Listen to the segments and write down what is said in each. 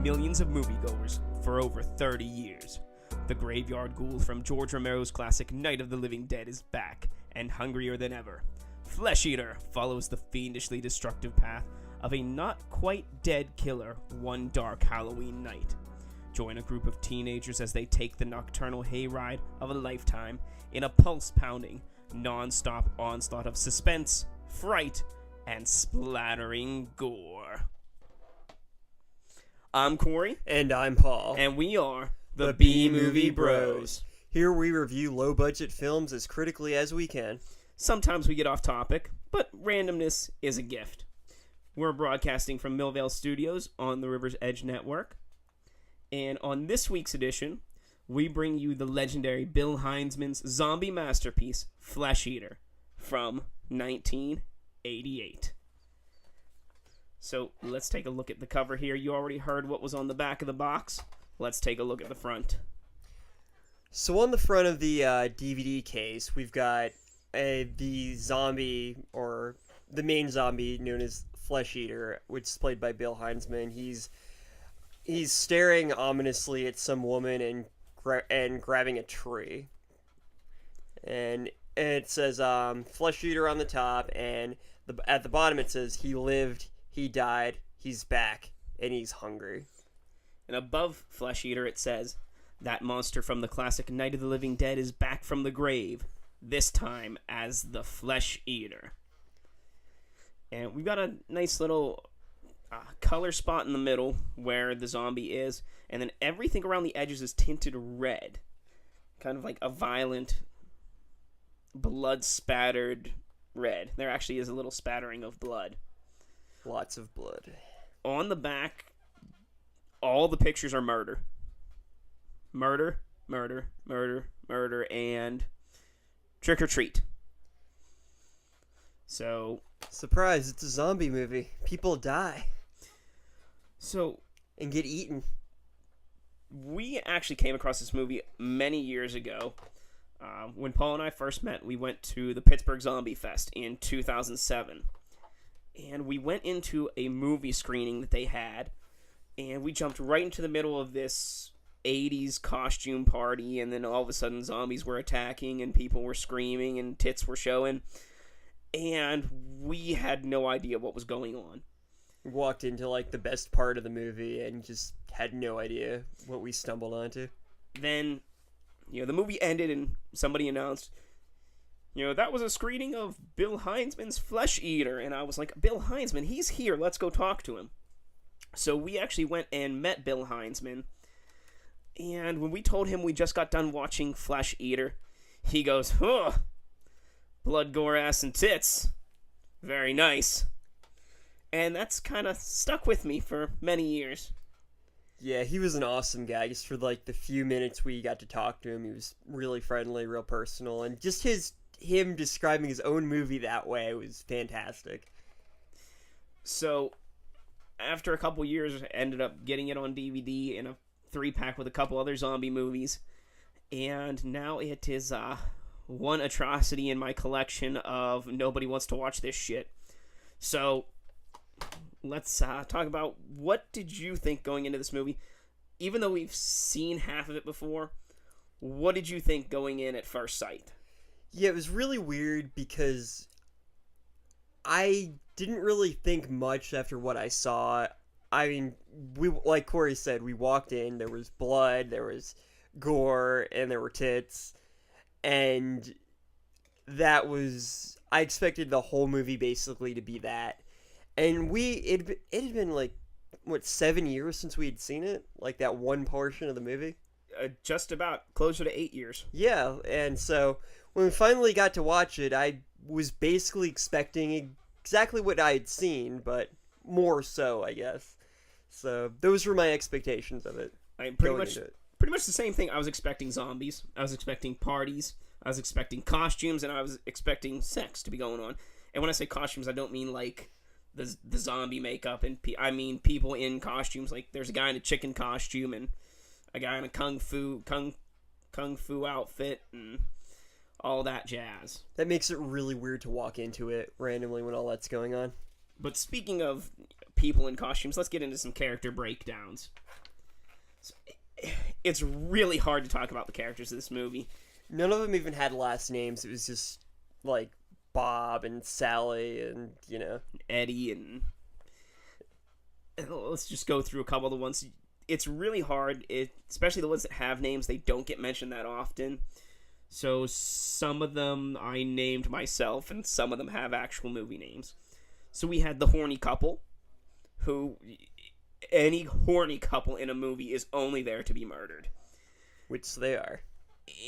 millions of moviegoers for over 30 years. The graveyard ghoul from George Romero's classic Night of the Living Dead is back and hungrier than ever. Flesh Eater follows the fiendishly destructive path of a not-quite-dead killer one dark Halloween night. Join a group of teenagers as they take the nocturnal hayride of a lifetime in a pulse-pounding, non-stop onslaught of suspense, fright, and splattering gore. I'm Corey. And I'm Paul. And we are the B-Movie Bros. Here we review low-budget films as critically as we can. Sometimes we get off topic, but randomness is a gift. We're broadcasting from Millvale Studios on the River's Edge Network. And on this week's edition, we bring you the legendary Bill Hinzman's zombie masterpiece, Flesh Eater, from 1988. So let's take a look at the cover here. You already heard what was on the back of the box. Let's take a look at the front. So on the front of the DVD case, we've got the zombie, or the main zombie known as Flesh Eater, which is played by Bill Hinzman. He's staring ominously at some woman and grabbing a tree. And it says Flesh Eater on the top, and at the bottom it says he lived, he died, he's back, and he's hungry. And above Flesh Eater it says, that monster from the classic Night of the Living Dead is back from the grave, this time as the Flesh Eater. And we've got a nice little color spot in the middle where the zombie is, and then everything around the edges is tinted red. Kind of like a violent, blood-spattered red. There actually is a little spattering of blood. Lots of blood. On the back, all the pictures are murder. Murder, murder, murder, murder, and trick or treat. So... Surprise, it's a zombie movie. People die. So... And get eaten. We actually came across this movie many years ago. When Paul and I first met, we went to the Pittsburgh Zombie Fest in 2007. And we went into a movie screening that they had, and we jumped right into the middle of this 80s costume party, and then all of a sudden zombies were attacking, and people were screaming, and tits were showing, and we had no idea what was going on. Walked into, like, the best part of the movie and just had no idea what we stumbled onto. Then, the movie ended, and somebody announced, that was a screening of Bill Hinzman's Flesh Eater. And I was like, Bill Hinzman, he's here. Let's go talk to him. So we actually went and met Bill Hinzman. And when we told him we just got done watching Flesh Eater, he goes, oh, blood, gore, ass, and tits. Very nice. And that's kind of stuck with me for many years. Yeah, he was an awesome guy. Just for, the few minutes we got to talk to him, he was really friendly, real personal. And just him describing his own movie that way was fantastic. So, after a couple years, I ended up getting it on DVD in a 3-pack with a couple other zombie movies. And now it is one atrocity in my collection of nobody wants to watch this shit. So, let's talk about what did you think going into this movie? Even though we've seen half of it before, what did you think going in at first sight? Yeah, it was really weird because I didn't really think much after what I saw. I mean, like Corey said, we walked in, there was blood, there was gore, and there were tits. And that was... I expected the whole movie basically to be that. And it had been 7 years since we had seen it? Like that one portion of the movie? Just about closer to 8 years. Yeah, and so when we finally got to watch it, I was basically expecting exactly what I had seen, but more so, I guess. So those were my expectations of it. Pretty much the same thing. I was expecting zombies. I was expecting parties. I was expecting costumes, and I was expecting sex to be going on. And when I say costumes, I don't mean like the zombie makeup, and I mean people in costumes. Like there's a guy in a chicken costume and a guy in a kung fu outfit and all that jazz. That makes it really weird to walk into it randomly when all that's going on. But speaking of people in costumes, let's get into some character breakdowns. So, it's really hard to talk about the characters of this movie. None of them even had last names. It was just like Bob and Sally and, Eddie, and let's just go through a couple of the ones. It's really hard, especially the ones that have names. They don't get mentioned that often. So some of them I named myself, and some of them have actual movie names. So we had the horny couple, who any horny couple in a movie is only there to be murdered. Which they are.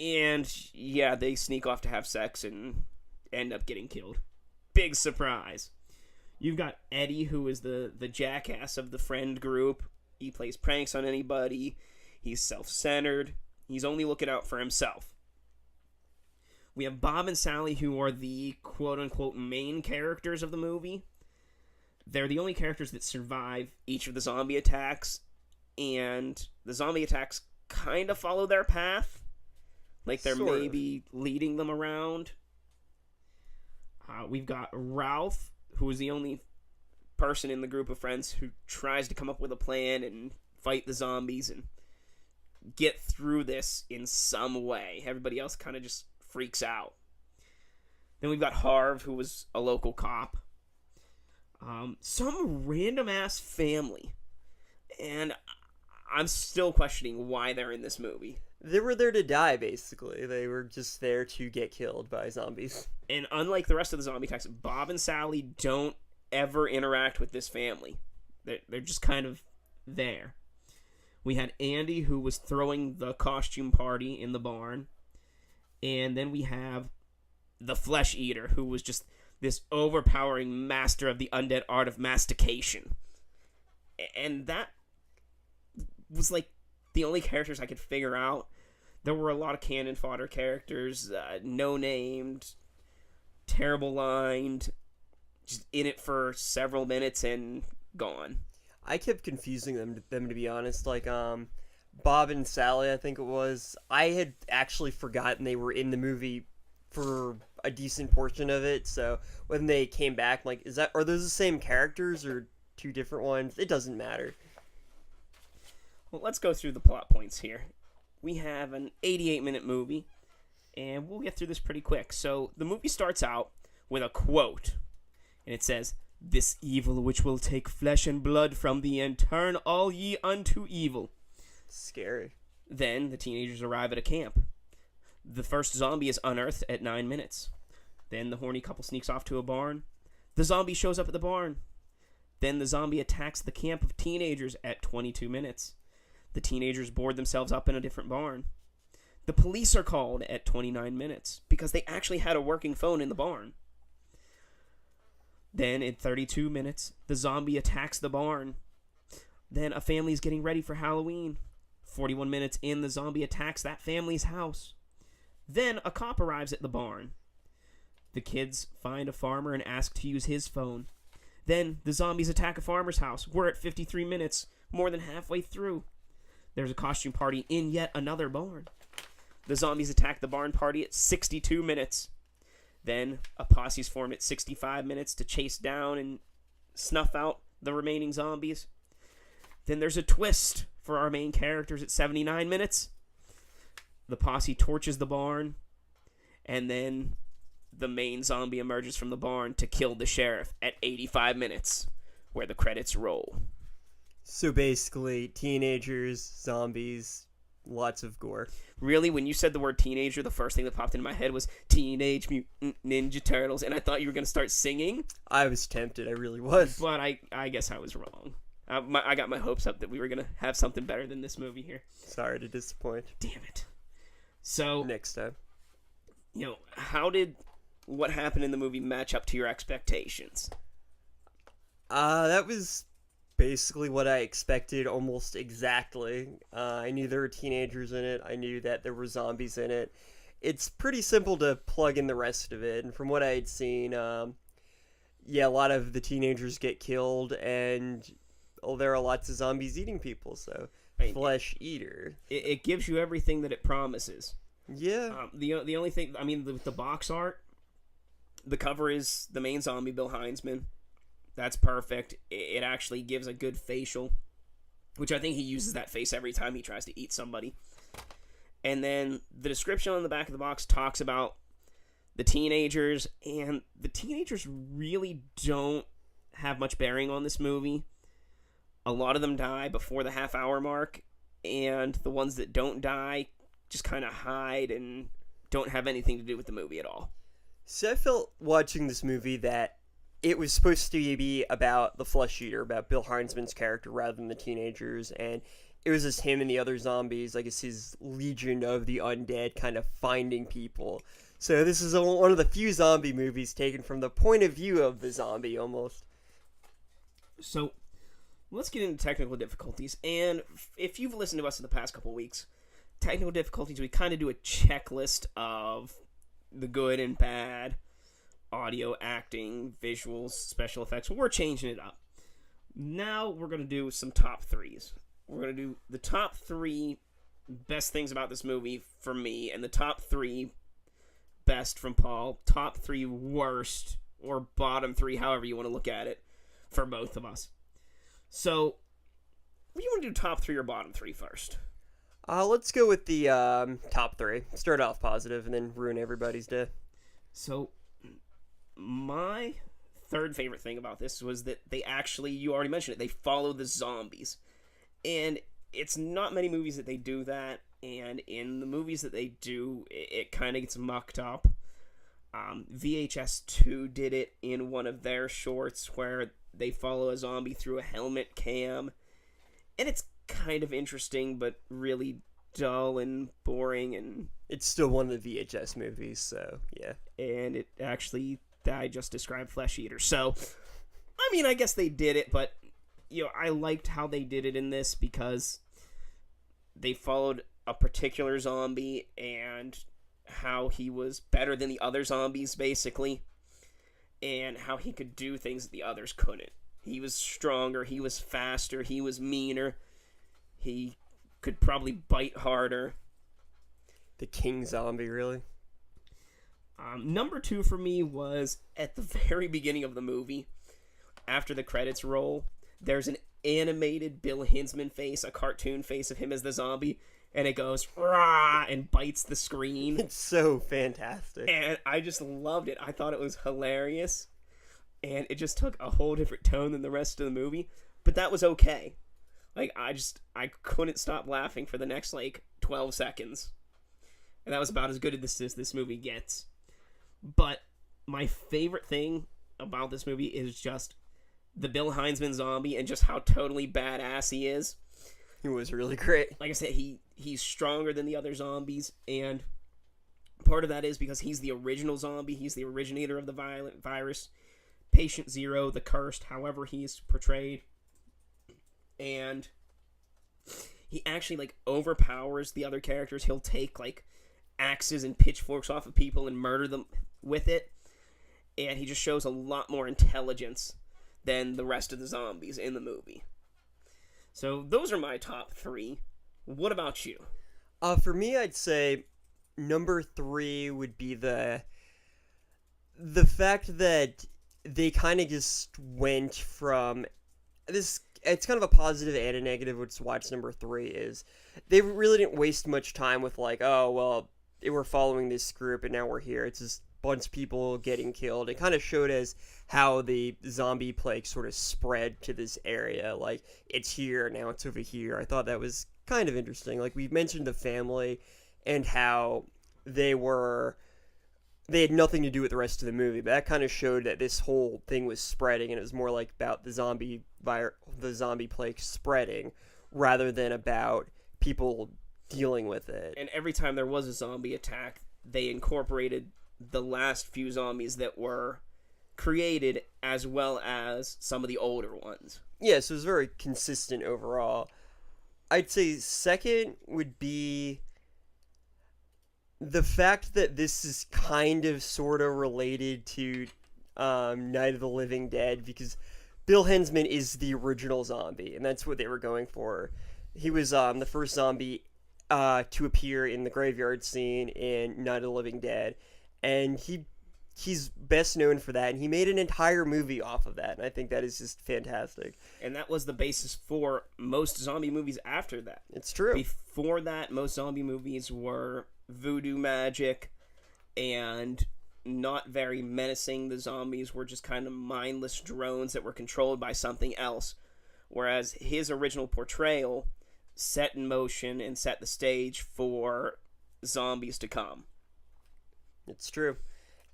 And yeah, they sneak off to have sex and end up getting killed. Big surprise. You've got Eddie, who is the jackass of the friend group. He plays pranks on anybody. He's self-centered. He's only looking out for himself. We have Bob and Sally, who are the quote-unquote main characters of the movie. They're the only characters that survive each of the zombie attacks, and the zombie attacks kind of follow their path. Like they're Sort of. maybe leading them around. We've got Ralph, who is the only person in the group of friends who tries to come up with a plan and fight the zombies and get through this in some way. Everybody else kind of just freaks out. Then we've got Harv, who was a local cop. Some random ass family. And I'm still questioning why they're in this movie. They were there to die, basically. They were just there to get killed by zombies. And unlike the rest of the zombie attacks, Bob and Sally don't ever interact with this family. They're just kind of there. We had Andy, who was throwing the costume party in the barn. And then we have the Flesh Eater, who was just this overpowering master of the undead art of mastication. And that was like the only characters I could figure out. There were a lot of cannon fodder characters, no-named, terrible lined, just in it for several minutes and gone. I kept confusing them to be honest. Like, Bob and Sally, I think it was. I had actually forgotten they were in the movie for a decent portion of it. So when they came back, I'm like, are those the same characters or two different ones? It doesn't matter. Well, let's go through the plot points here. We have an 88-minute movie, and we'll get through this pretty quick. So the movie starts out with a quote, and it says, "This evil which will take flesh and blood from thee and turn all ye unto evil." Scary. Then the teenagers arrive at a camp. The first zombie is unearthed at 9 minutes. Then the horny couple sneaks off to a barn. The zombie shows up at the barn. Then the zombie attacks the camp of teenagers at 22 minutes. The teenagers board themselves up in a different barn. The police are called at 29 minutes because they actually had a working phone in the barn. Then at 32 minutes, the zombie attacks the barn. Then a family is getting ready for Halloween. 41 minutes in, the zombie attacks that family's house. Then a cop arrives at the barn. The kids find a farmer and ask to use his phone. Then the zombies attack a farmer's house. We're at 53 minutes, more than halfway through. There's a costume party in yet another barn. The zombies attack the barn party at 62 minutes. Then a posse's formed at 65 minutes to chase down and snuff out the remaining zombies. Then there's a twist for our main characters at 79 minutes. The posse torches the barn, and then the main zombie emerges from the barn to kill the sheriff at 85 minutes, where the credits roll. So basically, teenagers, zombies, lots of gore. Really, when you said the word teenager, the first thing that popped into my head was Teenage Mutant Ninja Turtles, and I thought you were going to start singing. I was tempted, I really was. But I guess I was wrong. I got my hopes up that we were going to have something better than this movie here. Sorry to disappoint. Damn it. So, next time. How did what happened in the movie match up to your expectations? That was basically what I expected almost exactly. I knew there were teenagers in it. I knew that there were zombies in it. It's pretty simple to plug in the rest of it. And from what I had seen, a lot of the teenagers get killed, and there are lots of zombies eating people, so Flesh Eater. It gives you everything that it promises. Yeah. The only thing, with the box art, the cover is the main zombie, Bill Hinzman. That's perfect. It actually gives a good facial, which I think he uses that face every time he tries to eat somebody. And then the description on the back of the box talks about the teenagers, and the teenagers really don't have much bearing on this movie. A lot of them die before the half-hour mark, and the ones that don't die just kind of hide and don't have anything to do with the movie at all. So I felt watching this movie that it was supposed to be about the flesh eater, about Bill Hinzman's character rather than the teenagers, and it was just him and the other zombies, I guess his legion of the undead, kind of finding people. So this is one of the few zombie movies taken from the point of view of the zombie, almost. So, let's get into technical difficulties. And if you've listened to us in the past couple weeks, technical difficulties, we kind of do a checklist of the good and bad, audio, acting, visuals, special effects. We're changing it up. Now we're going to do some top threes. We're going to do the top 3 best things about this movie for me, and the top 3 best from Paul, top 3 worst, or bottom 3, however you want to look at it, for both of us. So, what do you want to do, top 3 or bottom 3 first? Let's go with the top 3. Start off positive and then ruin everybody's day. So, my third favorite thing about this was that they actually, you already mentioned it, they follow the zombies. And it's not many movies that they do that, and in the movies that they do, it kind of gets mucked up. VHS 2 did it in one of their shorts where they follow a zombie through a helmet cam, and it's kind of interesting, but really dull and boring, and it's still one of the VHS movies, so yeah. And it actually, I just described Flesh Eater, so I mean, I guess they did it, but you know, I liked how they did it in this because they followed a particular zombie and how he was better than the other zombies, basically, and how he could do things that the others couldn't. He was stronger, he was faster, he was meaner, he could probably bite harder. The king zombie, really? Number 2 for me was at the very beginning of the movie, after the credits roll. There's an animated Bill Hinzman face, a cartoon face of him as the zombie, and it goes, rah, and bites the screen. It's so fantastic. And I just loved it. I thought it was hilarious, and it just took a whole different tone than the rest of the movie, but that was okay. Like, I couldn't stop laughing for the next, 12 seconds. And that was about as good as this movie gets. But my favorite thing about this movie is just the Bill Hinzman zombie and just how totally badass he is. He was really great. Like I said, he's stronger than the other zombies, and part of that is because he's the original zombie. He's the originator of the violent virus. Patient Zero, the cursed, however he's portrayed. And he actually, overpowers the other characters. He'll take, axes and pitchforks off of people and murder them with it. And he just shows a lot more intelligence than the rest of the zombies in the movie. So those are my top 3. What about you? For me, I'd say number 3 would be the fact that they kind of just went from this. It's kind of a positive and a negative. What's watch number 3 is they really didn't waste much time with oh well, we're following this group and now we're here. It's just bunch of people getting killed. It kind of showed us how the zombie plague sort of spread to this area. It's here, now it's over here. I thought that was kind of interesting. We mentioned the family and how they had nothing to do with the rest of the movie, but that kind of showed that this whole thing was spreading, and it was more about the zombie plague spreading rather than about people dealing with it. And every time there was a zombie attack, they incorporated the last few zombies that were created as well as some of the older ones. Yeah, so it was very consistent overall. I'd say second would be the fact that this is kind of sort of related to Night of the Living Dead, because Bill Hinzman is the original zombie, and that's what they were going for. He was the first zombie to appear in the graveyard scene in Night of the Living Dead, and he he's best known for that, and he made an entire movie off of that, and I think that is just fantastic. And that was the basis for most zombie movies after that. It's true. Before that, most zombie movies were voodoo magic and not very menacing. The zombies were just kind of mindless drones that were controlled by something else. Whereas his original portrayal set in motion and set the stage for zombies to come. It's true.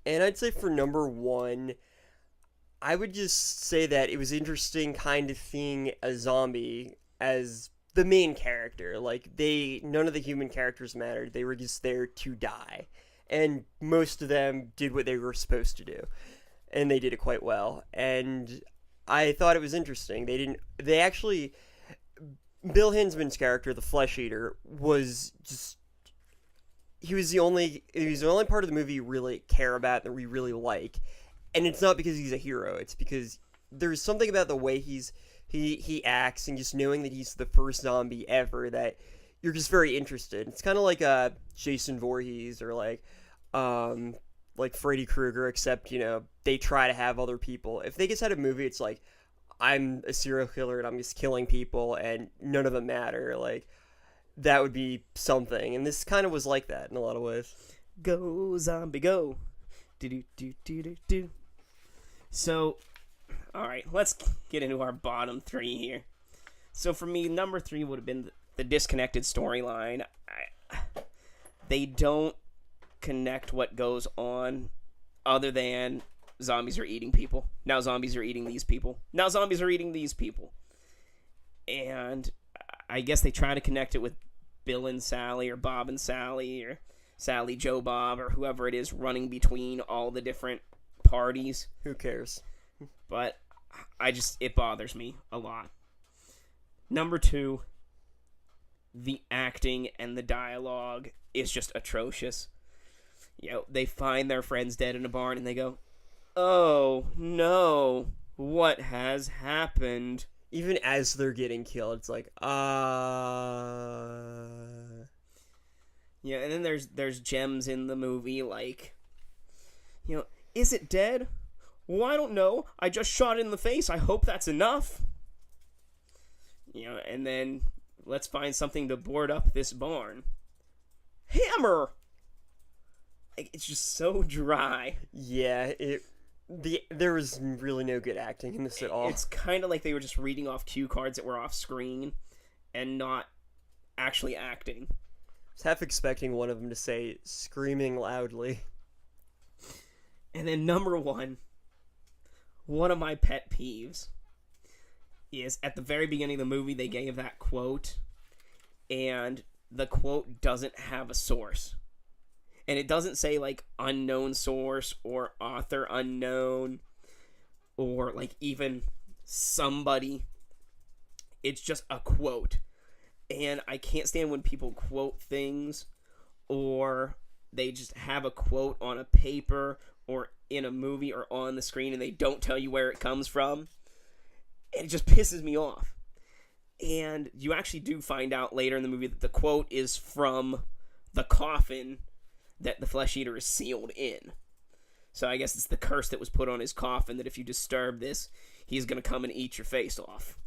And I'd say for number one, I would just say that it was interesting kind of seeing a zombie as the main character. Like, none of the human characters mattered. They were just there to die. And most of them did what they were supposed to do. And they did it quite well. And I thought it was interesting. Bill Hinzman's character, the Flesh Eater, was just... He was the only part of the movie you really care about, that we really like. And it's not because he's a hero. It's because there's something about the way he acts, and just knowing that he's the first zombie ever, that you're just very interested. It's kind of like Jason Voorhees or like Freddy Krueger, except, they try to have other people. If they just had a movie, it's like, I'm a serial killer and I'm just killing people and none of them matter. Like, that would be something. And this kind of was like that in a lot of ways. Go, zombie, go. Do. So, alright, let's get into our bottom three here. So for me, number 3 would have been the disconnected storyline. They don't connect what goes on other than zombies are eating people. Now zombies are eating these people. Now zombies are eating these people. And I guess they try to connect it with Bill and Sally, or Bob and Sally, or Sally, Joe, Bob, or whoever it is running between all the different parties. Who cares? But it bothers me a lot. Number 2, the acting and the dialogue is just atrocious. They find their friends dead in a barn and they go, "Oh no, what has happened?" Even as they're getting killed, it's like, Yeah, and then there's gems in the movie like, is it dead? Well, I don't know. I just shot it in the face. I hope that's enough. And then let's find something to board up this barn. Hammer! It's just so dry. Yeah, there was really no good acting in this at all. It's kind of like they were just reading off cue cards that were off screen and not actually acting. I was half expecting one of them to say, screaming loudly. And then number 1, one of my pet peeves is at the very beginning of the movie they gave that quote, and the quote doesn't have a source. And it doesn't say, like, unknown source or author unknown or, like, even somebody. It's just a quote. And I can't stand when people quote things, or they just have a quote on a paper or in a movie or on the screen and they don't tell you where it comes from. And it just pisses me off. And you actually do find out later in the movie that the quote is from the coffin that the Flesh Eater is sealed in. So I guess it's the curse that was put on his coffin, that if you disturb this, he's going to come and eat your face off.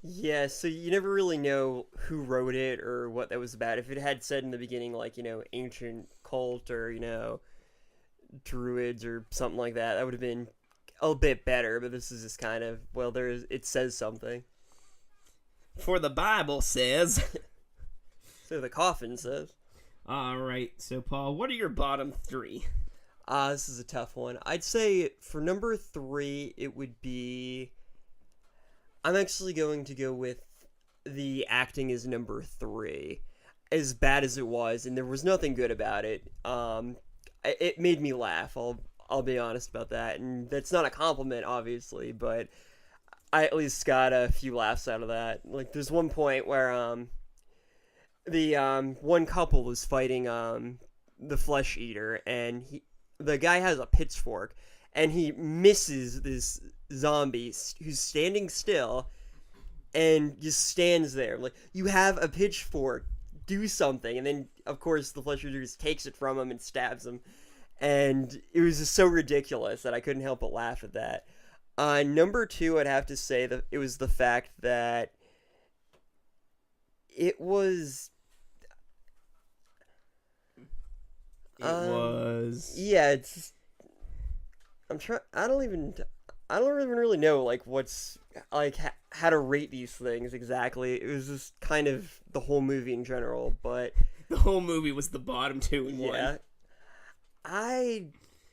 Yeah, so you never really know who wrote it or what that was about. If it had said in the beginning, like, ancient cult or, druids or something like that, that would have been a bit better. But this is just kind of, it says something. For the Bible says. So the coffin says. Alright, so Paul, what are your bottom 3? This is a tough one. I'd say for number 3, it would be... I'm actually going to go with the acting as number 3. As bad as it was, and there was nothing good about it, it made me laugh, I'll be honest about that. And that's not a compliment, obviously, but I at least got a few laughs out of that. Like, there's one point where, the one couple was fighting the Flesh Eater, and the guy has a pitchfork, and he misses this zombie who's standing still and just stands there like, you have a pitchfork, do something. And then of course the Flesh Eater just takes it from him and stabs him, and it was just so ridiculous that I couldn't help but laugh at that. Number two, I'd have to say that it was the fact that it was. Yeah, it's. I'm trying. I don't even really know like what's like how to rate these things exactly. It was just kind of the whole movie in general, but the whole movie was the bottom two in one. yeah, I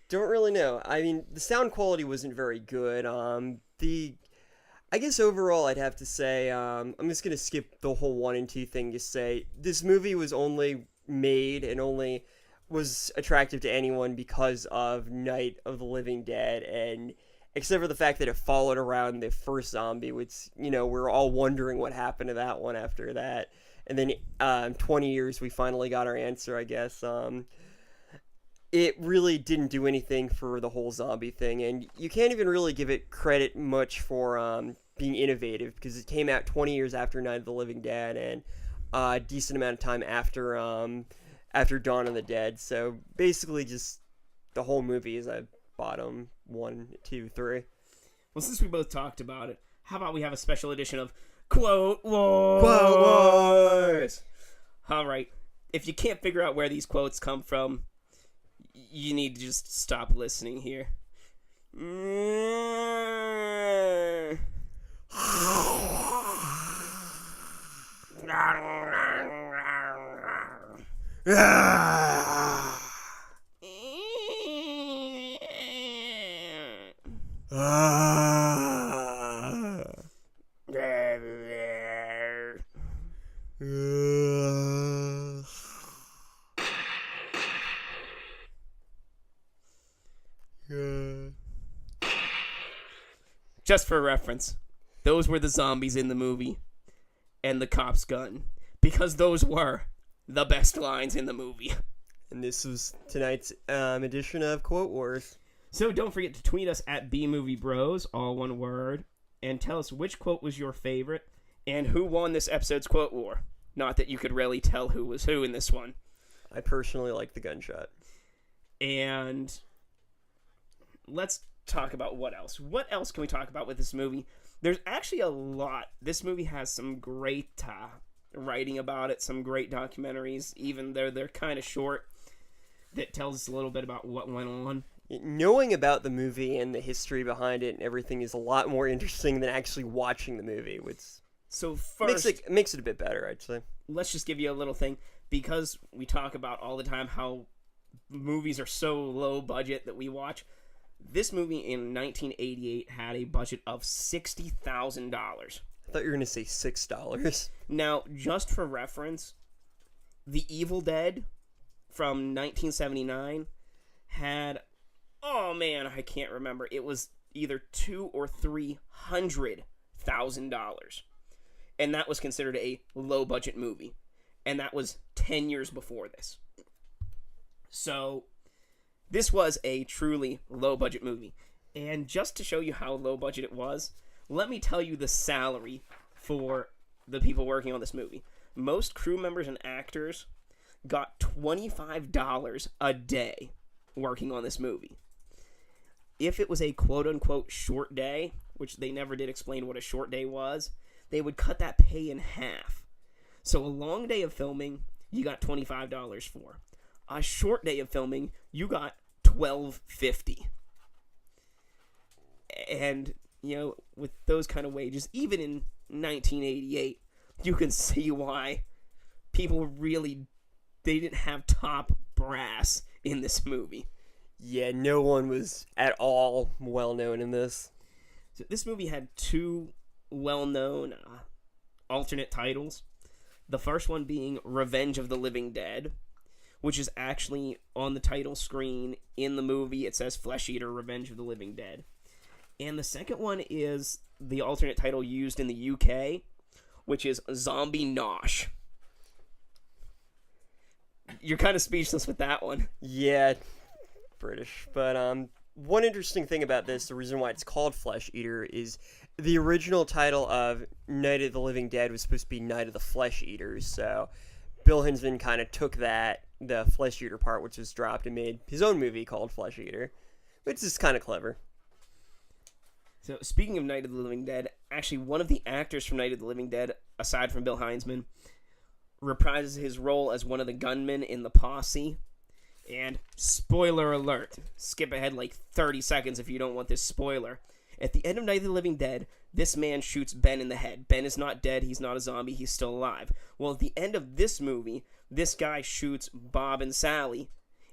don't really know. I mean, the sound quality wasn't very good. I guess overall, I'd have to say, I'm just gonna skip the whole 1 and 2 thing. Just say this movie was only made and only was attractive to anyone because of Night of the Living Dead, and except for the fact that it followed around the first zombie, which, you know, we're all wondering what happened to that one after that. And then 20 years, we finally got our answer, I guess. It really didn't do anything for the whole zombie thing, and you can't even really give it credit much for being innovative, because it came out 20 years after Night of the Living Dead, and a decent amount of time after Dawn of the Dead. So basically just the whole movie is a bottom 1, 2, 3. Well, since we both talked about it, how about we have a special edition of Quote Wars? Quote Wars! All right. If you can't figure out where these quotes come from, you need to just stop listening here. Just for reference, those were the zombies in the movie and the cop's gun, because those were the best lines in the movie. And this was tonight's edition of Quote Wars. So don't forget to tweet us at BMovieBros, all one word, and tell us which quote was your favorite and who won this episode's quote war. Not that you could really tell who was who in this one. I personally like the gunshot. And let's talk about what else. What else can we talk about with this movie? There's actually a lot. This movie has some great writing about it, some great documentaries, even though they're kind of short, that tells us a little bit about what went on. Knowing about the movie and the history behind it and everything is a lot more interesting than actually watching the movie, which so first makes it a bit better, I'd say. Let's just give you a little thing, because we talk about all the time how movies are so low budget that we watch. This movie in 1988 had a budget of $60,000. I thought you were going to say $6. Now, just for reference, The Evil Dead from 1979 had, oh man, I can't remember. It was either $200,000 or $300,000, and that was considered a low budget movie, and that was 10 years before this. So this was a truly low budget movie, and just to show you how low budget it was, let me tell you the salary for the people working on this movie. Most crew members and actors got $25 a day working on this movie. If it was a quote-unquote short day, which they never did explain what a short day was, they would cut that pay in half. So a long day of filming, you got $25 for. A short day of filming, you got $12.50. And, you know, with those kind of wages, even in 1988, you can see why people really, they didn't have top brass in this movie. Yeah, no one was at all well known in this. So this movie had two well-known alternate titles. The first one being Revenge of the Living Dead, which is actually on the title screen in the movie. It says Flesh Eater, Revenge of the Living Dead. And the second one is the alternate title used in the UK, which is Zombie Nosh. You're kind of speechless with that one. Yeah, British. But one interesting thing about this, the reason why it's called Flesh Eater, is the original title of Night of the Living Dead was supposed to be Night of the Flesh Eaters. So Bill Hinzman kind of took the Flesh Eater part, which was dropped, and made his own movie called Flesh Eater, which is kind of clever. So, speaking of Night of the Living Dead, actually one of the actors from Night of the Living Dead, aside from Bill Hinzman, reprises his role as one of the gunmen in the posse. And spoiler alert, skip ahead like 30 seconds if you don't want this spoiler. At the end of Night of the Living Dead, this man shoots Ben in the head. Ben is not dead, he's not a zombie, he's still alive. Well, at the end of this movie, this guy shoots Bob and Sally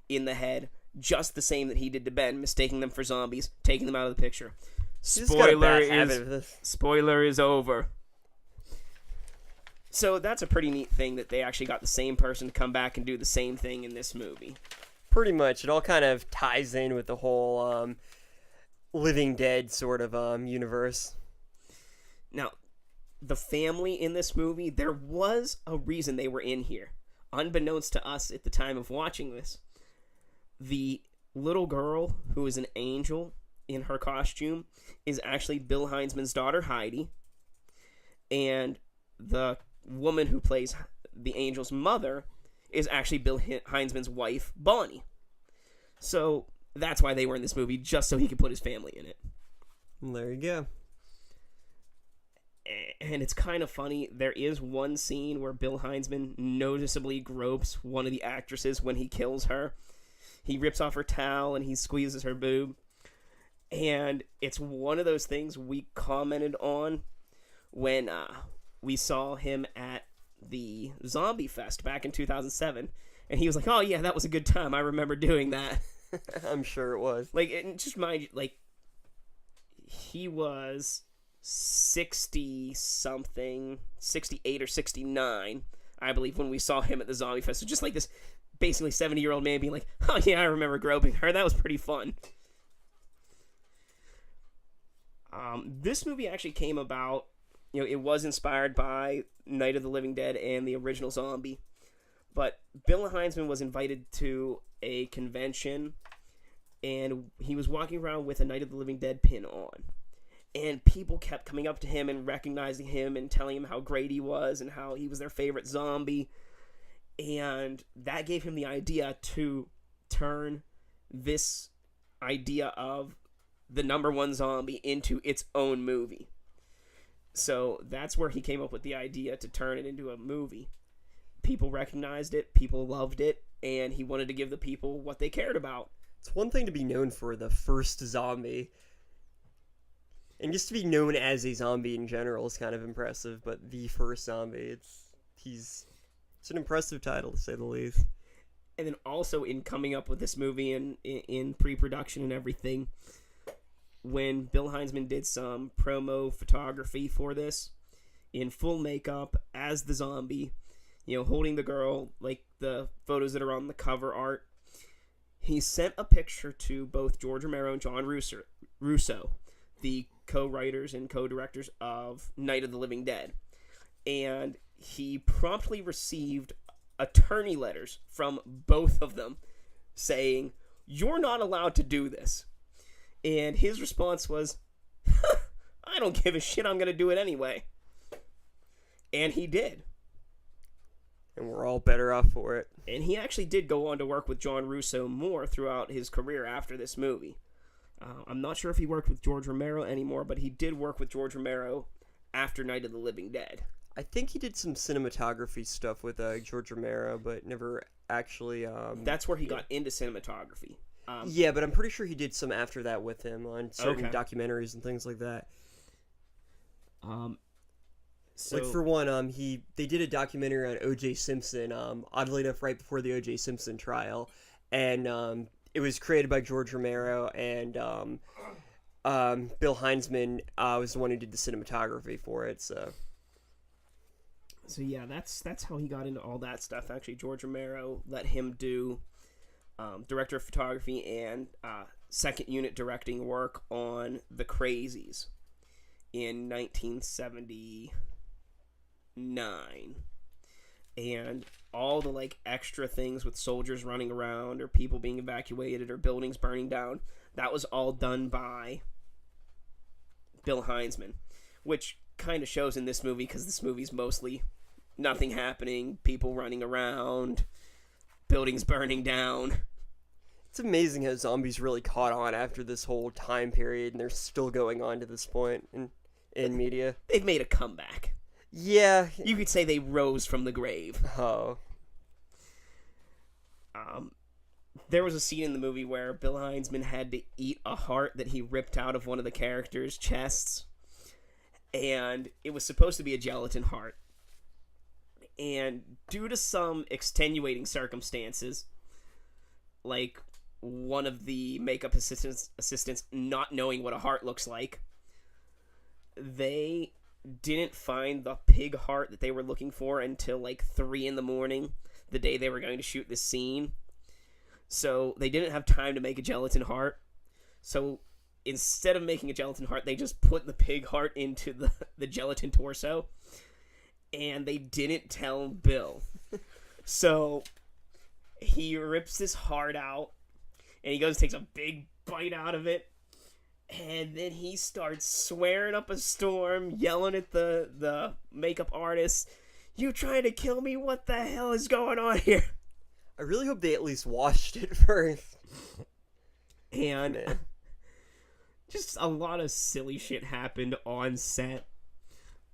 in the head, just the same that he did to Ben, mistaking them for zombies, taking them out of the picture. Spoiler is over. So that's a pretty neat thing that they actually got the same person to come back and do the same thing in this movie. Pretty much. It all kind of ties in with the whole Living Dead sort of universe. Now, the family in this movie, there was a reason they were in here. Unbeknownst to us at the time of watching this, the little girl who is an angel in her costume is actually Bill Hinzman's daughter, Heidi. And the woman who plays the angel's mother is actually Bill Hinzman's wife, Bonnie. So that's why they were in this movie, just so he could put his family in it. There you go. And it's kind of funny. There is one scene where Bill Hinzman noticeably gropes one of the actresses when he kills her. He rips off her towel and he squeezes her boob. And it's one of those things we commented on when we saw him at the Zombie Fest back in 2007. And he was like, oh yeah, that was a good time. I remember doing that. I'm sure it was. Like, and just mind you, like, he was 60-something, 68 or 69, I believe, when we saw him at the Zombie Fest. So just like this basically 70-year-old man being like, oh yeah, I remember groping her. That was pretty fun. This movie actually came about, it was inspired by Night of the Living Dead and the original Zombie. But Bill Hinzman was invited to a convention, and he was walking around with a Night of the Living Dead pin on. And people kept coming up to him and recognizing him and telling him how great he was and how he was their favorite zombie. And that gave him the idea to turn this idea of the number one zombie into its own movie. So that's where he came up with the idea to turn it into a movie. People recognized it, people loved it, and he wanted to give the people what they cared about. It's one thing to be known for the first zombie, and just to be known as a zombie in general is kind of impressive, but the first zombie, it's an impressive title, to say the least. And then also in coming up with this movie and in pre-production and everything, when Bill Hinzman did some promo photography for this, in full makeup, as the zombie, holding the girl, like the photos that are on the cover art, he sent a picture to both George Romero and John Russo, the co-writers and co-directors of Night of the Living Dead. And he promptly received attorney letters from both of them saying, "You're not allowed to do this." And his response was, I don't give a shit, I'm going to do it anyway. And he did. And we're all better off for it. And he actually did go on to work with John Russo more throughout his career after this movie. I'm not sure if he worked with George Romero anymore, but he did work with George Romero after Night of the Living Dead. I think he did some cinematography stuff with George Romero, but never actually... That's where he got into cinematography. Yeah, but I'm pretty sure he did some after that with him on certain documentaries and things like that. So, like for one, they did a documentary on O.J. Simpson, oddly enough, right before the O.J. Simpson trial, and it was created by George Romero, and Bill Hinzman was the one who did the cinematography for it. So yeah, that's how he got into all that stuff. Actually, George Romero let him do director of photography and second unit directing work on The Crazies in 1979. And all the extra things with soldiers running around or people being evacuated or buildings burning down, that was all done by Bill Hinzman, which kind of shows in this movie because this movie's mostly nothing happening, people running around, buildings burning down. It's amazing how zombies really caught on after this whole time period, and they're still going on to this point in media. They've made a comeback. Yeah. You could say they rose from the grave. Oh. There was a scene in the movie where Bill Hinzman had to eat a heart that he ripped out of one of the characters' chests. And it was supposed to be a gelatin heart. And due to some extenuating circumstances, like one of the makeup assistants not knowing what a heart looks like, they didn't find the pig heart that they were looking for until like 3 a.m, the day they were going to shoot this scene. So they didn't have time to make a gelatin heart. So instead of making a gelatin heart, they just put the pig heart into the gelatin torso. And they didn't tell Bill. So he rips his heart out. And he goes and takes a big bite out of it. And then he starts swearing up a storm, yelling at the makeup artist, "You trying to kill me? What the hell is going on here?" I really hope they at least washed it first. And just a lot of silly shit happened on set.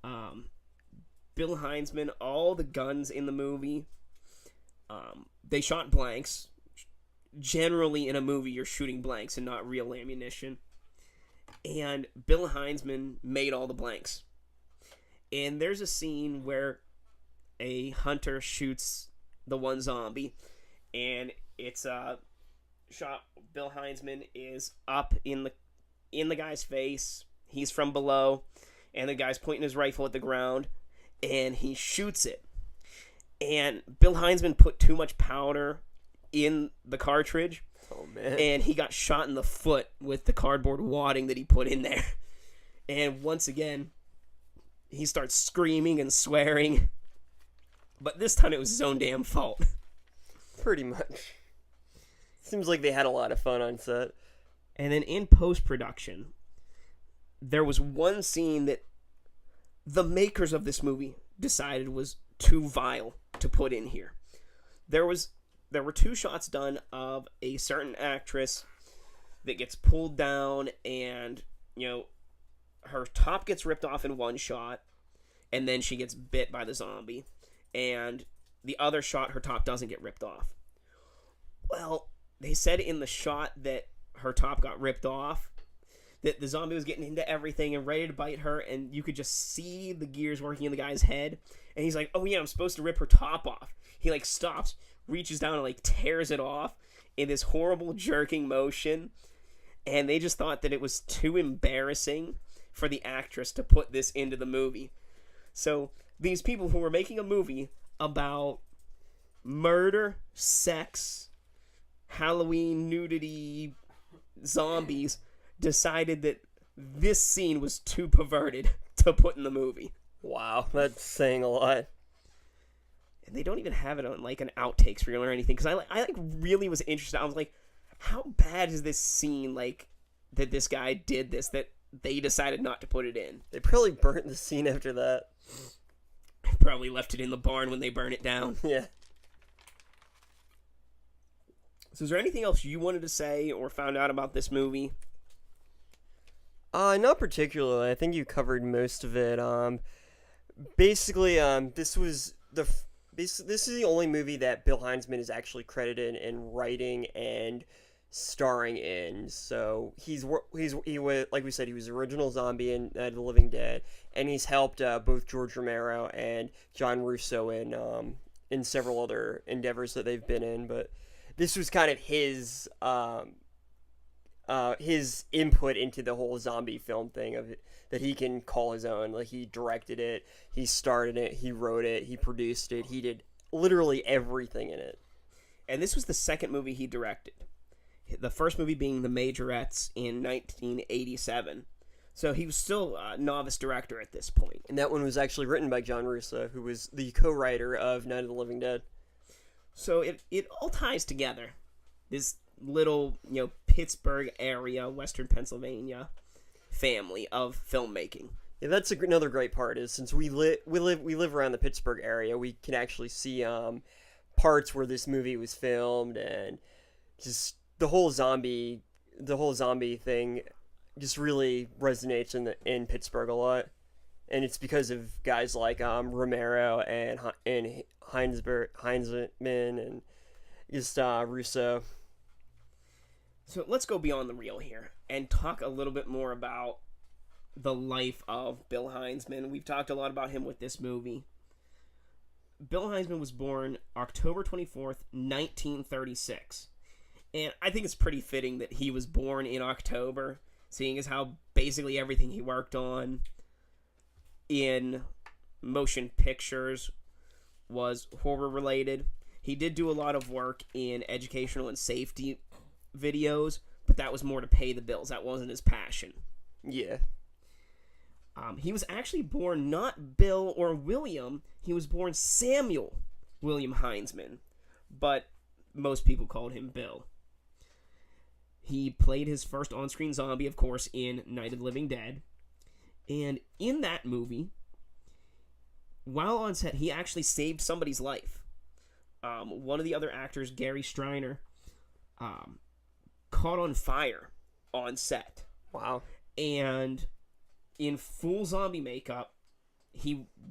Bill Hinzman, all the guns in the movie, they shot blanks. Generally, in a movie, you're shooting blanks and not real ammunition. And Bill Hinzman made all the blanks. And there's a scene where a hunter shoots the one zombie, and it's shot. Bill Hinzman is up in the guy's face. He's from below, and the guy's pointing his rifle at the ground, and he shoots it. And Bill Hinzman put too much powder in the cartridge. Oh, man. And he got shot in the foot with the cardboard wadding that he put in there. And once again, he starts screaming and swearing. But this time it was his own damn fault. Pretty much. Seems like they had a lot of fun on set. And then in post-production, there was one scene that the makers of this movie decided was too vile to put in here. There were 2 shots done of a certain actress that gets pulled down, and, her top gets ripped off in one shot, and then she gets bit by the zombie. And the other shot, her top doesn't get ripped off. Well, they said in the shot that her top got ripped off, that the zombie was getting into everything and ready to bite her, and you could just see the gears working in the guy's head. And he's like, "Oh yeah, I'm supposed to rip her top off." He stops, reaches down and tears it off in this horrible jerking motion. And they just thought that it was too embarrassing for the actress to put this into the movie. So these people who were making a movie about murder, sex, Halloween, nudity, zombies, decided that this scene was too perverted to put in the movie. Wow, that's saying a lot. And they don't even have it on an outtakes reel or anything, because I really was interested. I was like, how bad is this scene that this guy did this, that they decided not to put it in? They probably burnt the scene after that. Probably left it in the barn when they burn it down. Yeah. So is there anything else you wanted to say or found out about this movie? Not particularly. I think you covered most of it. Basically, this is the only movie that Bill Hinzman is actually credited in writing and starring in. So he was, like we said, he was the original zombie in Night of the Living Dead, and he's helped both George Romero and John Russo in several other endeavors that they've been in. But this was kind of his input into the whole zombie film thing of it, that he can call his own. He directed it, he started it, he wrote it, he produced it, he did literally everything in it. And this was the second movie he directed. The first movie being The Majorettes in 1987. So he was still a novice director at this point. And that one was actually written by John Russo, who was the co-writer of Night of the Living Dead. So it all ties together. This little, Pittsburgh area, Western Pennsylvania family of filmmaking. Yeah, that's another great part is since we live around the Pittsburgh area, we can actually see parts where this movie was filmed, and just the whole zombie thing just really resonates in Pittsburgh a lot, and it's because of guys like Romero and Heinzman and just Russo. So let's go beyond the reel here and talk a little bit more about the life of Bill Hinzman. We've talked a lot about him with this movie. Bill Hinzman was born October 24th, 1936. And I think it's pretty fitting that he was born in October, seeing as how basically everything he worked on in motion pictures was horror related. He did do a lot of work in educational and safety videos, but that was more to pay the bills. That wasn't his passion. Yeah. He was actually born not Bill or William. He was born Samuel William Hinzman, but most people called him Bill. He played his first on-screen zombie, of course, in Night of the Living Dead. And in that movie, while on set, he actually saved somebody's life. One of the other actors, Gary Striner, caught on fire on set. Wow. And in full zombie makeup,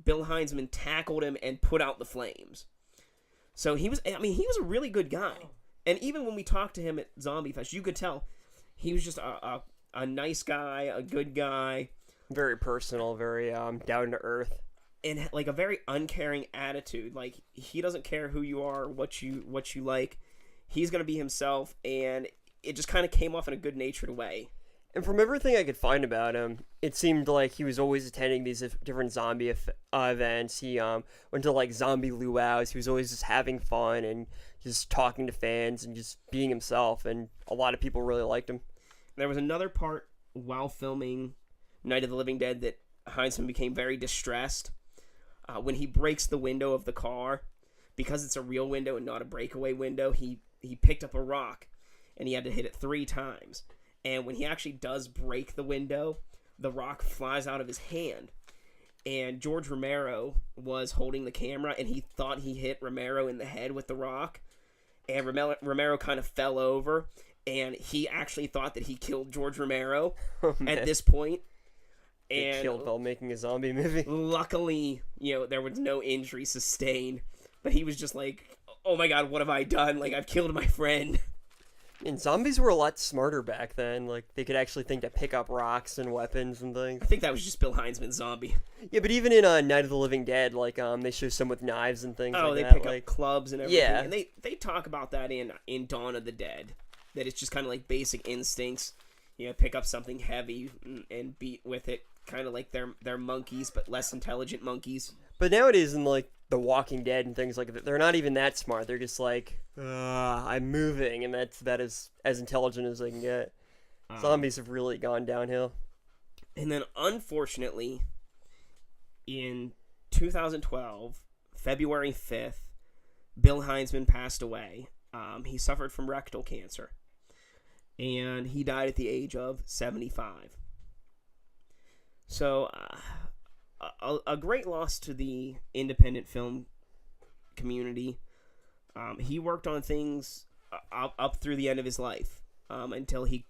Bill Hinzman tackled him and put out the flames. So he was a really good guy. And even when we talked to him at Zombie Fest, you could tell he was just a nice guy, a good guy. Very personal, very down to earth. And like a very uncaring attitude. Like, he doesn't care who you are, what you like. He's going to be himself, and it just kind of came off in a good-natured way. And from everything I could find about him, it seemed like he was always attending these different zombie events. He went to like zombie luau's. He was always just having fun and just talking to fans and just being himself. And a lot of people really liked him. There was another part while filming Night of the Living Dead that Hinzman became very distressed. When he breaks the window of the car, because it's a real window and not a breakaway window, he picked up a rock and he had to hit it 3 times. And when he actually does break the window, the rock flies out of his hand. And George Romero was holding the camera, and he thought he hit Romero in the head with the rock. And Romero kind of fell over, and he actually thought that he killed George Romero at this point. And he killed while making a zombie movie. Luckily, there was no injury sustained. But he was just like, oh my god, what have I done? Like, I've killed my friend. And zombies were a lot smarter back then. Like, they could actually think to pick up rocks and weapons and things. I think that was just Bill Hinzman's zombie. Yeah, but even in Night of the Living Dead, like, they show some with knives and things like that. Oh, they pick up clubs and everything. Yeah. And they talk about that in Dawn of the Dead. That it's just kind of like basic instincts. Pick up something heavy and beat with it. Kind of like they're monkeys, but less intelligent monkeys. But nowadays in, like, The Walking Dead and things like that, they're not even that smart. They're just like, I'm moving, and that is as intelligent as they can get. Zombies have really gone downhill. And then, unfortunately, in 2012, February 5th, Bill Hinzman passed away. He suffered from rectal cancer, and he died at the age of 75. So, a great loss to the independent film community. He worked on things up through the end of his life until he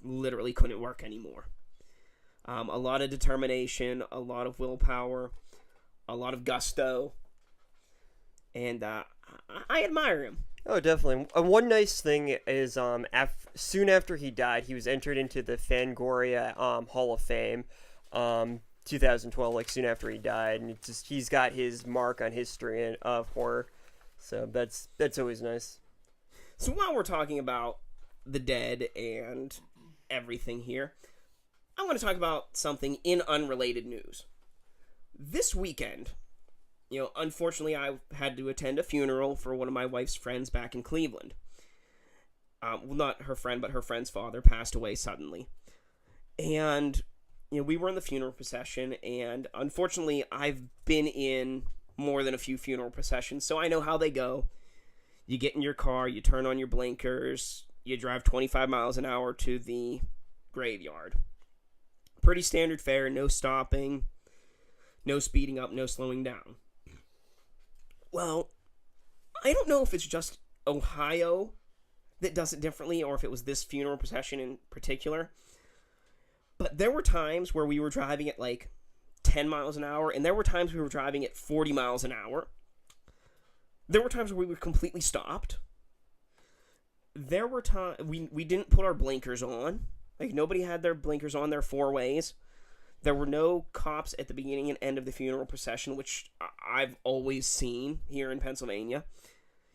literally couldn't work anymore. A lot of determination, a lot of willpower, a lot of gusto, and I admire him. Oh, definitely. One nice thing is soon after he died, he was entered into the Fangoria Hall of Fame. 2012, like soon after he died, and he's got his mark on history of horror, so that's always nice. So while we're talking about the dead and everything here, I want to talk about something in unrelated news. This weekend, unfortunately, I had to attend a funeral for one of my wife's friends back in Cleveland. Well, not her friend, but her friend's father passed away suddenly, and we were in the funeral procession, and unfortunately, I've been in more than a few funeral processions, so I know how they go. You get in your car, you turn on your blinkers, you drive 25 miles an hour to the graveyard. pretty standard fare, no stopping, no speeding up, no slowing down. Well, I don't know if it's just Ohio that does it differently or if it was this funeral procession in particular. But there were times where we were driving at like 10 miles an hour, and there were times we were driving at 40 miles an hour. There were times where we were completely stopped. There were times we didn't put our blinkers on. Like, nobody had their blinkers on their four ways. There were no cops at the beginning and end of the funeral procession, which I've always seen here in Pennsylvania.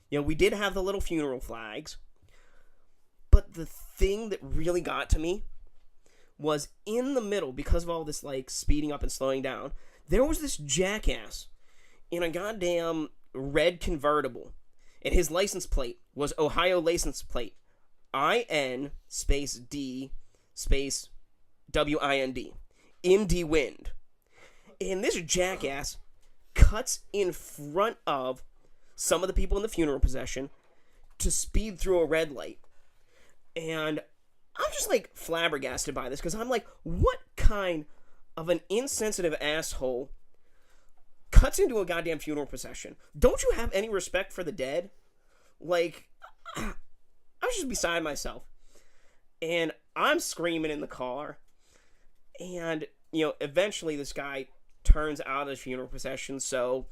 You know, we did have the little funeral flags. But the thing that really got to me was in the middle, because of all this, like, speeding up and slowing down, there was this jackass in a goddamn red convertible. And his license plate was Ohio license plate. IN space D space WIND. Indy Wind. And this jackass cuts in front of some of the people in the funeral procession to speed through a red light. And I'm just like flabbergasted by this, because I'm like, what kind of an insensitive asshole cuts into a goddamn funeral procession? Don't you have any respect for the dead? Like, I was just beside myself. And I'm screaming in the car. And, you know, eventually this guy turns out of the funeral procession. So,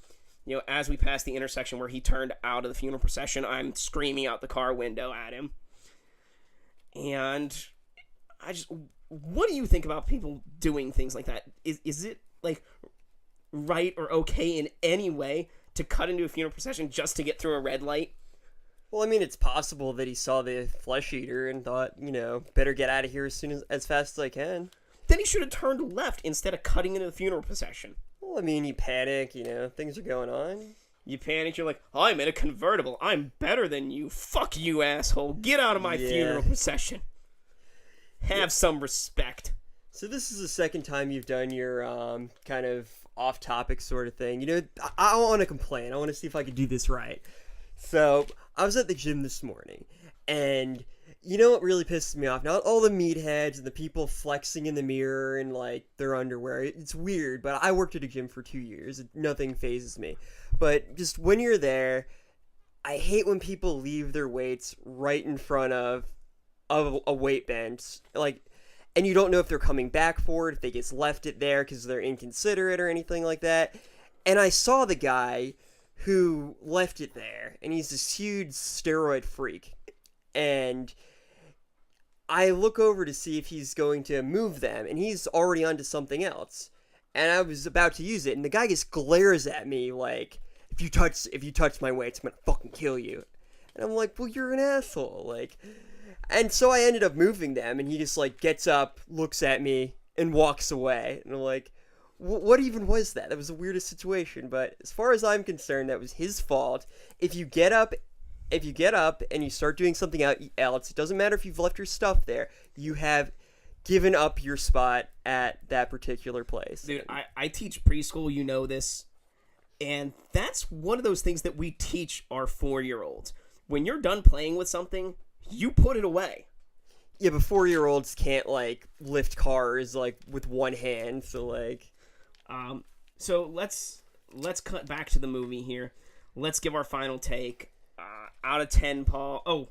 you know, as we pass the intersection where he turned out of the funeral procession, I'm screaming out the car window at him. And what do you think about people doing things like that? Is it, like, right or okay in any way to cut into a funeral procession just to get through a red light? Well, I mean, it's possible that he saw the flesh eater and thought, you know, better get out of here as fast as I can. Then he should have turned left instead of cutting into the funeral procession. Well, I mean, you panic, you know, things are going on. You panic, you're like, I'm in a convertible. I'm better than you. Fuck you, asshole. Get out of my funeral procession. Have some respect. So this is the second time you've done your kind of off-topic sort of thing. You know, I want to complain. I want to see if I can do this right. So I was at the gym this morning, and you know what really pisses me off? Not all the meatheads and the people flexing in the mirror and, like, their underwear. It's weird, but I worked at a gym for 2 years. Nothing phases me. But just when you're there, I hate when people leave their weights right in front of a weight bench. Like, and you don't know if they're coming back for it, if they just left it there because they're inconsiderate or anything like that. And I saw the guy who left it there, and he's this huge steroid freak. And I look over to see if he's going to move them, and he's already onto something else. And I was about to use it, and the guy just glares at me like, if you touch my weights, I'm gonna fucking kill you. And I'm like, well, you're an asshole. Like, and so I ended up moving them, and he just, like, gets up, looks at me, and walks away. And I'm like, what even was that? That was the weirdest situation. But as far as I'm concerned, that was his fault. If you get up and you start doing something else, it doesn't matter if you've left your stuff there, you have given up your spot at that particular place. Dude, I teach preschool, you know this, and that's one of those things that we teach our 4-year-olds. When you're done playing with something, you put it away. Yeah, but 4-year-olds can't, like, lift cars, like, with one hand, so, like... So let's cut back to the movie here. Let's give our final take. Out of 10, Paul. Oh,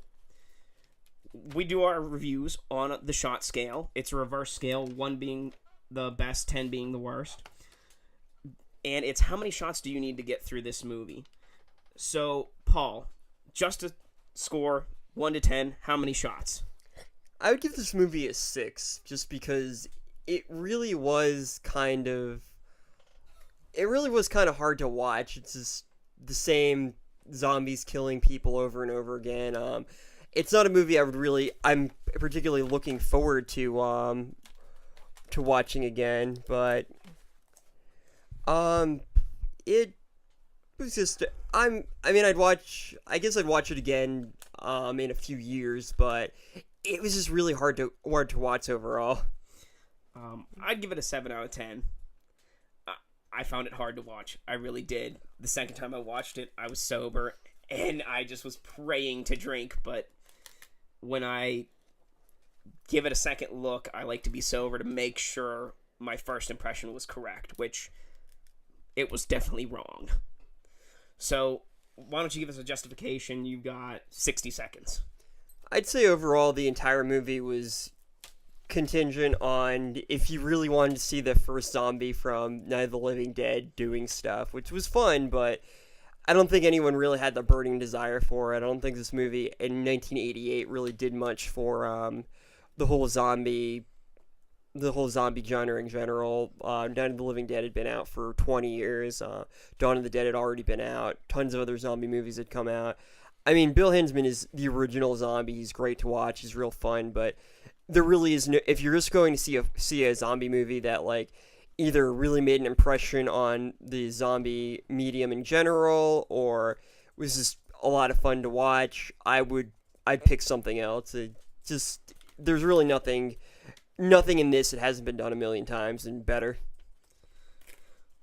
we do our reviews on the shot scale. It's a reverse scale, 1 being the best, 10 being the worst. And it's how many shots do you need to get through this movie? So, Paul, just to score 1 to 10, how many shots? I would give this movie a 6, just because it really was kind of hard to watch. It's just the same zombies killing people over and over again. It's not a movie I'm particularly looking forward to watching again, but it was just I guess I'd watch it again in a few years, but it was just really hard to watch overall. I'd give it a 7 out of 10. I found it hard to watch. I really did. The second time I watched it, I was sober, and I just was praying to drink, but when I give it a second look, I like to be sober to make sure my first impression was correct, which it was definitely wrong. So, why don't you give us a justification? You've got 60 seconds. I'd say overall the entire movie was contingent on if you really wanted to see the first zombie from Night of the Living Dead doing stuff, which was fun, but I don't think anyone really had the burning desire for it. I don't think this movie in 1988 really did much for the whole zombie genre in general. Night of the Living Dead had been out for 20 years. Dawn of the Dead had already been out. Tons of other zombie movies had come out. I mean, Bill Hinzman is the original zombie. He's great to watch. He's real fun, but there really is no. If you're just going to see a zombie movie that like either really made an impression on the zombie medium in general or was just a lot of fun to watch, I'd pick something else. There's really nothing in this that hasn't been done a million times and better.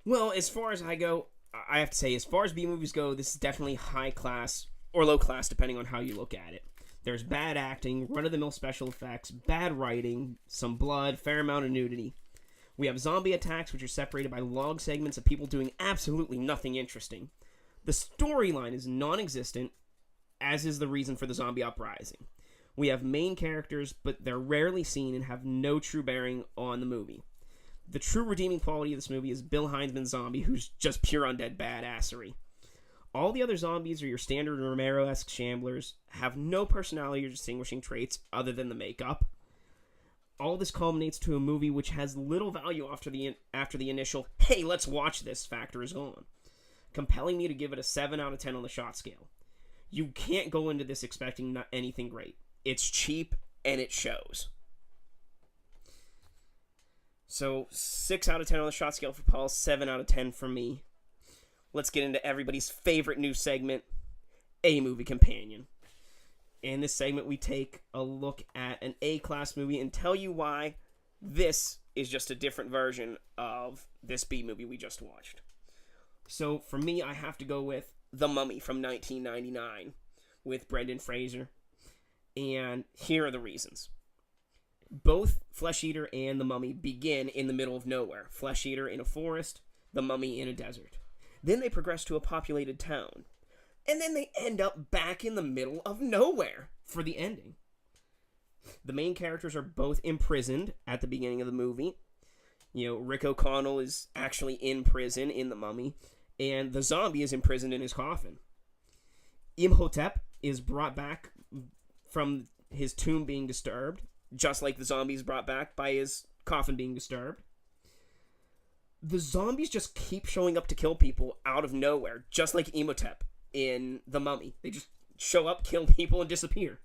Well, as far as I go, I have to say, as far as B movies go, this is definitely high class or low class, depending on how you look at it. There's bad acting, run-of-the-mill special effects, bad writing, some blood, fair amount of nudity. We have zombie attacks, which are separated by long segments of people doing absolutely nothing interesting. The storyline is non-existent, as is the reason for the zombie uprising. We have main characters, but they're rarely seen and have no true bearing on the movie. The true redeeming quality of this movie is Bill Hinzman's zombie, who's just pure undead badassery. All the other zombies are your standard Romero-esque shamblers, have no personality or distinguishing traits other than the makeup. All this culminates to a movie which has little value after the initial, hey, let's watch this factor is gone, compelling me to give it a 7 out of 10 on the shot scale. You can't go into this expecting anything great. It's cheap, and it shows. So, 6 out of 10 on the shot scale for Paul, 7 out of 10 for me. Let's get into everybody's favorite new segment, A Movie Companion. In this segment, we take a look at an A-class movie and tell you why this is just a different version of this B movie we just watched. So, for me, I have to go with The Mummy from 1999 with Brendan Fraser. And here are the reasons. Both Flesh Eater and The Mummy begin in the middle of nowhere. Flesh Eater in a forest, The Mummy in a desert. Then they progress to a populated town. And then they end up back in the middle of nowhere for the ending. The main characters are both imprisoned at the beginning of the movie. You know, Rick O'Connell is actually in prison in The Mummy, and the zombie is imprisoned in his coffin. Imhotep is brought back from his tomb being disturbed, just like the zombie is brought back by his coffin being disturbed. The zombies just keep showing up to kill people out of nowhere, just like Imhotep in The Mummy. They just show up, kill people, and disappear.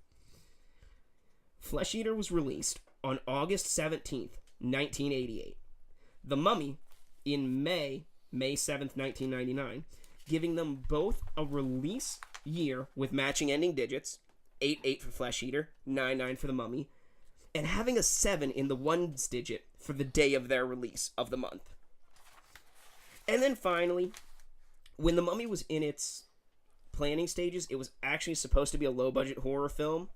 Flesh Eater was released on August 17th, 1988. The Mummy in May 7th, 1999, giving them both a release year with matching ending digits, 8-8 for Flesh Eater, 9-9 for The Mummy, and having a 7 in the ones digit for the day of their release of the month. And then finally, when The Mummy was in its planning stages, it was actually supposed to be a low-budget horror film,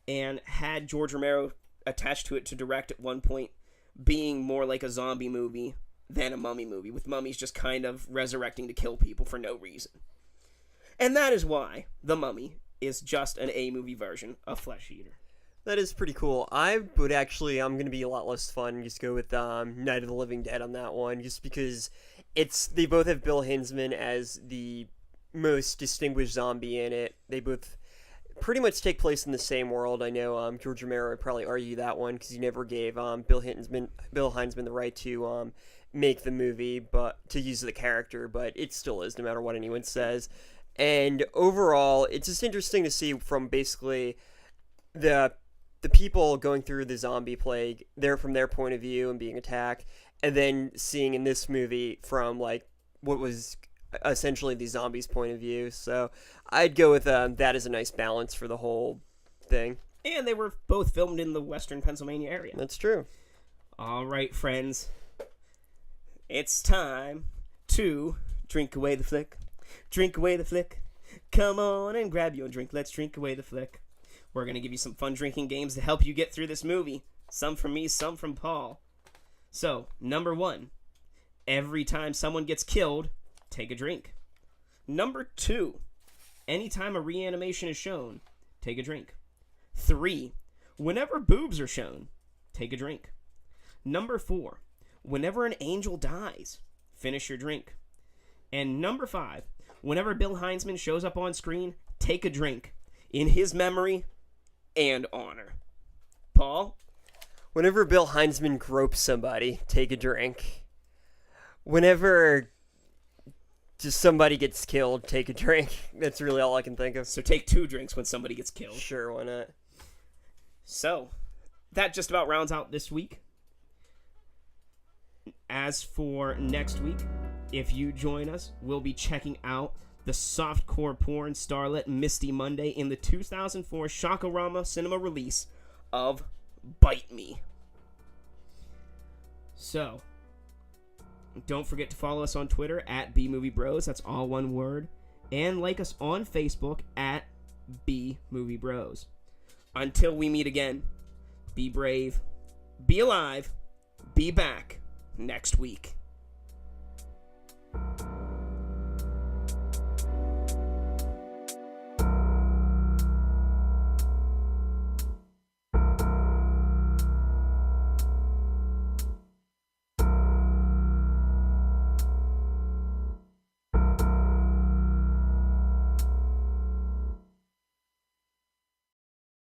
and had George Romero attached to it to direct at one point, being more like a zombie movie than a mummy movie, with mummies just kind of resurrecting to kill people for no reason. And that is why The Mummy is just an A-movie version of Flesh Eater. That is pretty cool. I'm going to be a lot less fun, just go with Night of the Living Dead on that one, just because they both have Bill Hinzman as the most distinguished zombie in it. They both pretty much take place in the same world. I know George Romero would probably argue that one because he never gave Bill Hinzman the right to make the movie, but to use the character, but it still is, no matter what anyone says. And overall, it's just interesting to see from basically the people going through the zombie plague, from their point of view and being attacked, and then seeing in this movie from like what was essentially the zombies' point of view. So I'd go with that as a nice balance for the whole thing. And they were both filmed in the western Pennsylvania area. That's true. All right, friends. It's time to drink away the flick. Drink away the flick. Come on and grab your drink. Let's drink away the flick. We're going to give you some fun drinking games to help you get through this movie. Some from me, some from Paul. So, number 1. Every time someone gets killed, take a drink. Number 2. Anytime a reanimation is shown, take a drink. 3. Whenever boobs are shown, take a drink. Number 4. Whenever an angel dies, finish your drink. And number 5. Whenever Bill Hinzman shows up on screen, take a drink. In his memory and honor. Paul? Whenever Bill Hinzman gropes somebody, take a drink. Whenever just somebody gets killed, take a drink. That's really all I can think of. So take 2 drinks when somebody gets killed. Sure, why not? So, that just about rounds out this week. As for next week, if you join us, we'll be checking out the softcore porn starlet Misty Monday in the 2004 Shockorama cinema release of Bite Me. So, don't forget to follow us on Twitter at BMovieBros, that's all one word, and like us on Facebook at BMovieBros. Until we meet again, be brave, be alive, be back next week.